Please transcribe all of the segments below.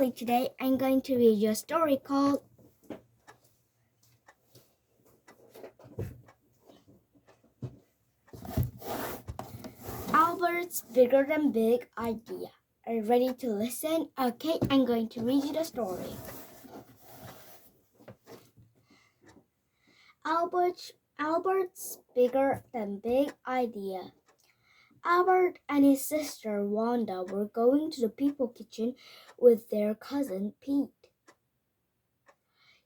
Elly. Today I'm going to read you a story called Albert's Bigger Than Big Idea. Are you ready to listen? Okay, I'm going to read you the story. Albert's Bigger Than Big Idea. Albert and his sister Wanda were going to the people kitchen with their cousin Pete.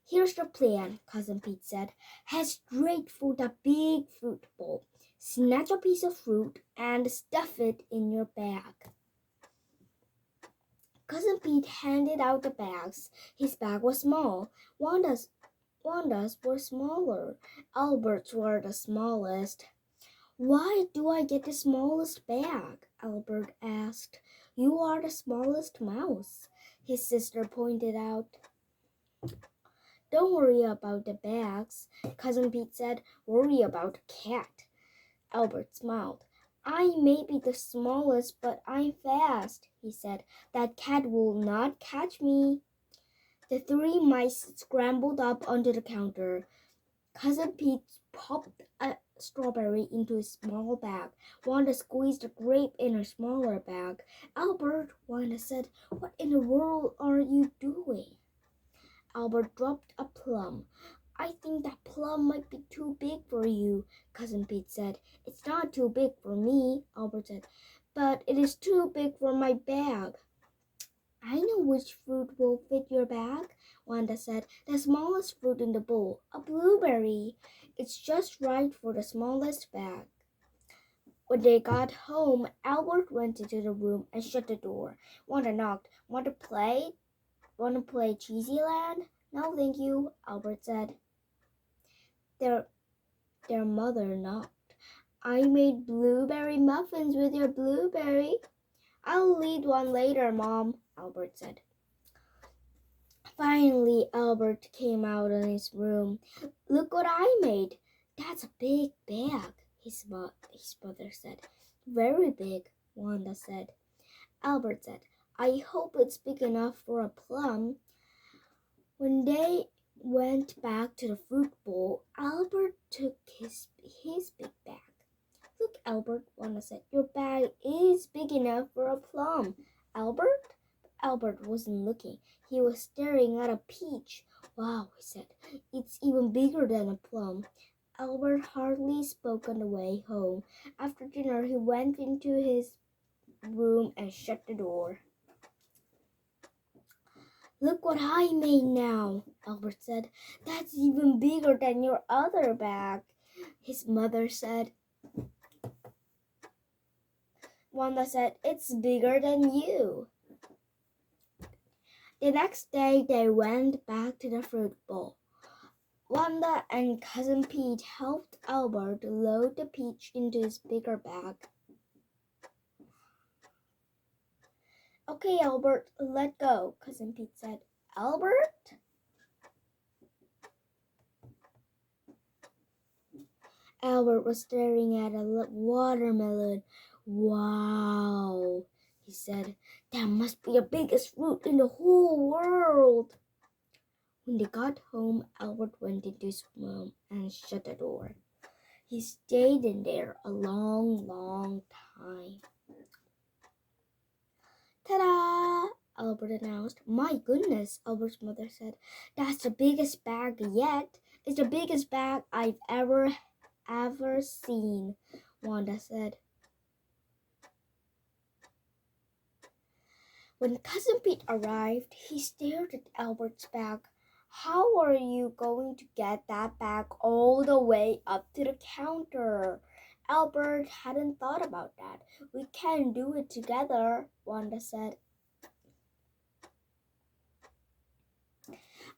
Here's the plan, Cousin Pete said. Head straight for the big fruit bowl. Snatch a piece of fruit and stuff it in your bag. Cousin Pete handed out the bags. His bag was small. Wanda's were smaller. Albert's were the smallest. Why do I get the smallest bag? Albert asked. You are the smallest mouse, his sister pointed out. Don't worry about the bags, Cousin Pete said. Worry about the cat. Albert smiled. I may be the smallest, but I'm fast, he said. That cat will not catch me. The three mice scrambled up onto the counter. Cousin Pete popped a strawberry into his small bag. Wanda squeezed a grape in her smaller bag. Albert, Wanda said, what in the world are you doing? Albert dropped a plum. I think that plum might be too big for you, Cousin Pete said. It's not too big for me, Albert said, but it is too big for my bag. I know which fruit will fit your bag, Wanda said. The smallest fruit in the bowl, a blueberry. It's just right for the smallest bag. When they got home, Albert went into the room and shut the door. Wanda knocked. Want to play? Want to play Cheesyland? No, thank you, Albert said. Their mother knocked. I made blueberry muffins with your blueberry. I'll eat one later, Mom, Albert said. Finally, Albert came out of his room. Look what I made. That's a big bag, his mother said. Very big, Wanda said. Albert said, I hope it's big enough for a plum. When they went back to the fruit bowl, Albert took his big bag. Look, Albert, Wanda said, your bag is big enough for a plum. Albert? Albert wasn't looking. He was staring at a peach. Wow, he said, it's even bigger than a plum. Albert hardly spoke on the way home. After dinner, he went into his room and shut the door. Look what I made now, Albert said. That's even bigger than your other bag, his mother said. Wanda said, it's bigger than you. The next day, they went back to the fruit bowl. Wanda and Cousin Pete helped Albert load the peach into his bigger bag. Okay, Albert, let go, Cousin Pete said. Albert? Albert was staring at a watermelon. Wow, he said. That must be the biggest fruit in the whole world. When they got home, Albert went into his room and shut the door. He stayed in there a long, long time. Ta-da! Albert announced. My goodness, Albert's mother said. That's the biggest bag yet. It's the biggest bag I've ever seen, Wanda said. When Cousin Pete arrived, he stared at Albert's bag. How are you going to get that bag all the way up to the counter? Albert hadn't thought about that. We can do it together, Wanda said.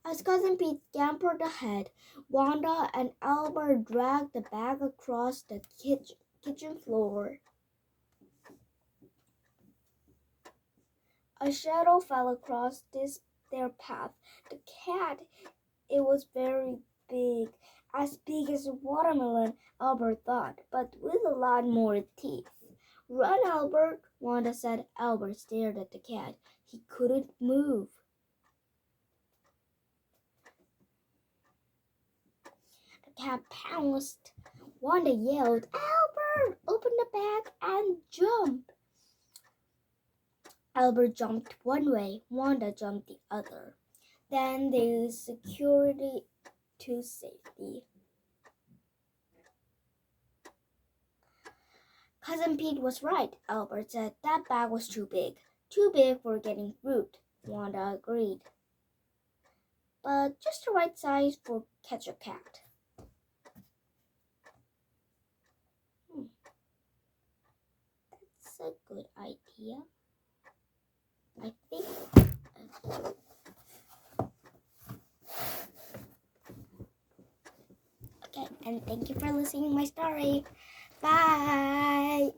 As Cousin Pete scampered ahead, Wanda and Albert dragged the bag across the kitchen floor. A shadow fell across their path. The cat, it was very big as a watermelon, Albert thought, but with a lot more teeth. Run, Albert, Wanda said. Albert stared at the cat. He couldn't move. cat pounced. Wanda yelled, Albert, open the bag and jump. Albert jumped one way, Wanda jumped the other. Then they secured it to safety. Cousin Pete was right, Albert said. That bag was too big. Too big for getting fruit, Wanda agreed. But just the right size for catch a cat. That's a good idea. I think. Okay, and thank you for listening to my story. Bye.